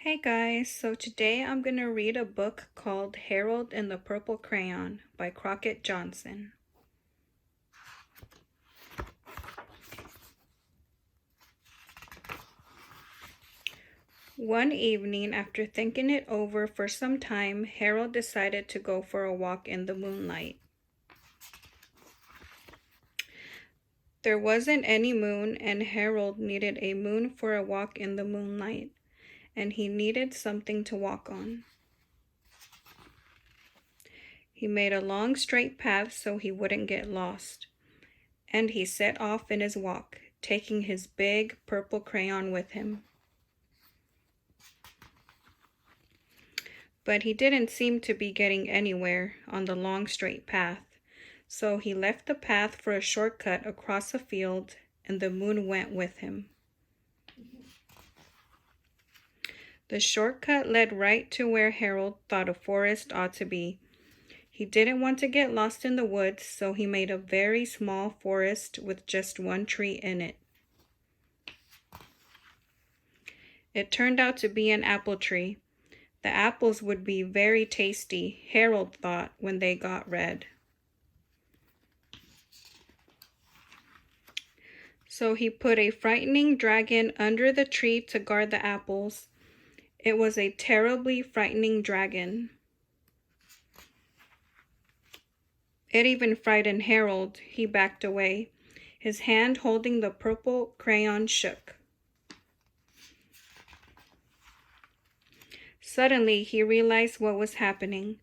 Hey guys, so today I'm going to read a book called Harold and the Purple Crayon by Crockett Johnson. One evening, after thinking it over for some time, Harold decided to go for a walk in the moonlight. There wasn't any moon, and Harold needed a moon for a walk in the moonlight, and he needed something to walk on. He made a long straight path so he wouldn't get lost, and he set off in his walk, taking his big purple crayon with him. But he didn't seem to be getting anywhere on the long straight path, so he left the path for a shortcut across a field, and the moon went with him. The shortcut led right to where Harold thought a forest ought to be. He didn't want to get lost in the woods, so he made a very small forest with just one tree in it. It turned out to be an apple tree. The apples would be very tasty, Harold thought, when they got red. So he put a frightening dragon under the tree to guard the apples. It was a terribly frightening dragon. It even frightened Harold. He backed away. His hand holding the purple crayon shook. Suddenly, he realized what was happening,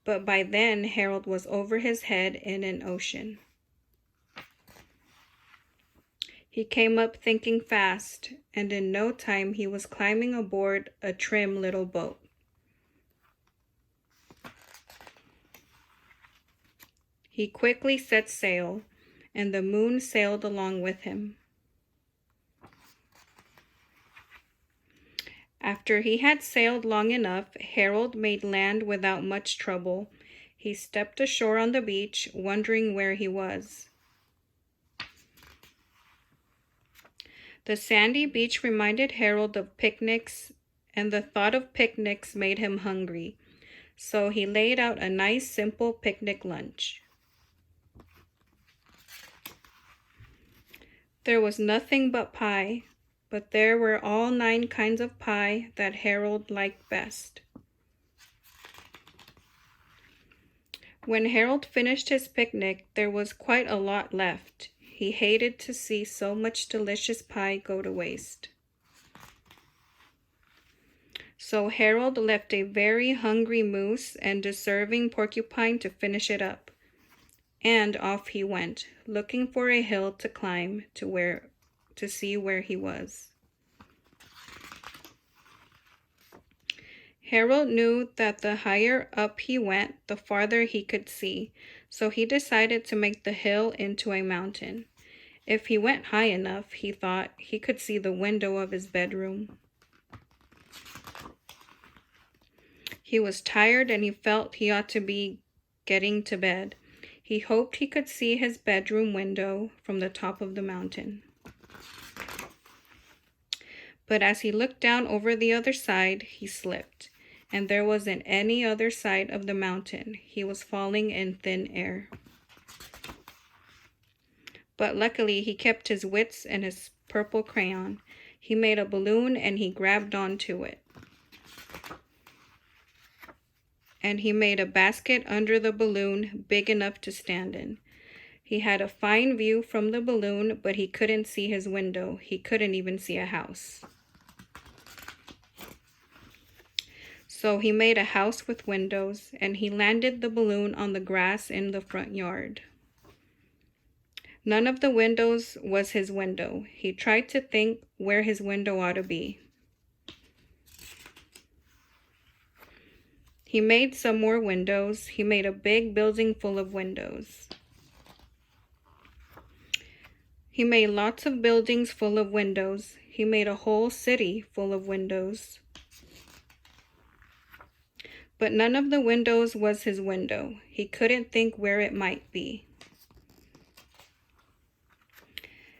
but by then Harold was over his head in an ocean. He came up thinking fast, and in no time he was climbing aboard a trim little boat. He quickly set sail, and the moon sailed along with him. After he had sailed long enough, Harold made land without much trouble. He stepped ashore on the beach, wondering where he was. The sandy beach reminded Harold of picnics, and the thought of picnics made him hungry. So he laid out a nice, simple picnic lunch. There was nothing but pie, but there were all 9 kinds of pie that Harold liked best. When Harold finished his picnic, there was quite a lot left. He hated to see so much delicious pie go to waste. So Harold left a very hungry moose and deserving porcupine to finish it up. And off he went, looking for a hill to climb to see where he was. Harold knew that the higher up he went, the farther he could see, so he decided to make the hill into a mountain. If he went high enough, he thought, he could see the window of his bedroom. He was tired and he felt he ought to be getting to bed. He hoped he could see his bedroom window from the top of the mountain. But as he looked down over the other side, he slipped, and there wasn't any other side of the mountain. He was falling in thin air. But luckily, he kept his wits and his purple crayon. He made a balloon and he grabbed onto it. And he made a basket under the balloon big enough to stand in. He had a fine view from the balloon, but he couldn't see his window. He couldn't even see a house. So he made a house with windows, and he landed the balloon on the grass in the front yard. None of the windows was his window. He tried to think where his window ought to be. He made some more windows. He made a big building full of windows. He made lots of buildings full of windows. He made a whole city full of windows. But none of the windows was his window. He couldn't think where it might be.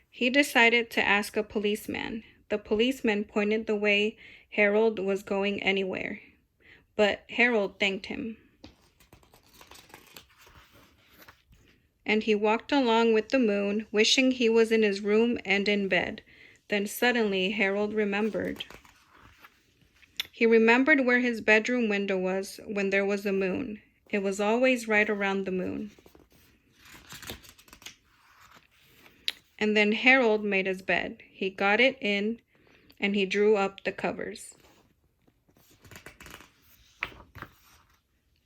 He decided to ask a policeman. The policeman pointed the way Harold was going anywhere. But Harold thanked him. And he walked along with the moon, wishing he was in his room and in bed. Then suddenly Harold remembered. He remembered where his bedroom window was when there was a moon. It was always right around the moon. And then Harold made his bed. He got it in and he drew up the covers.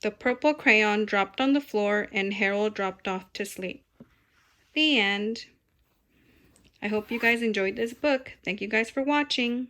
The purple crayon dropped on the floor and Harold dropped off to sleep. The end. I hope you guys enjoyed this book. Thank you guys for watching.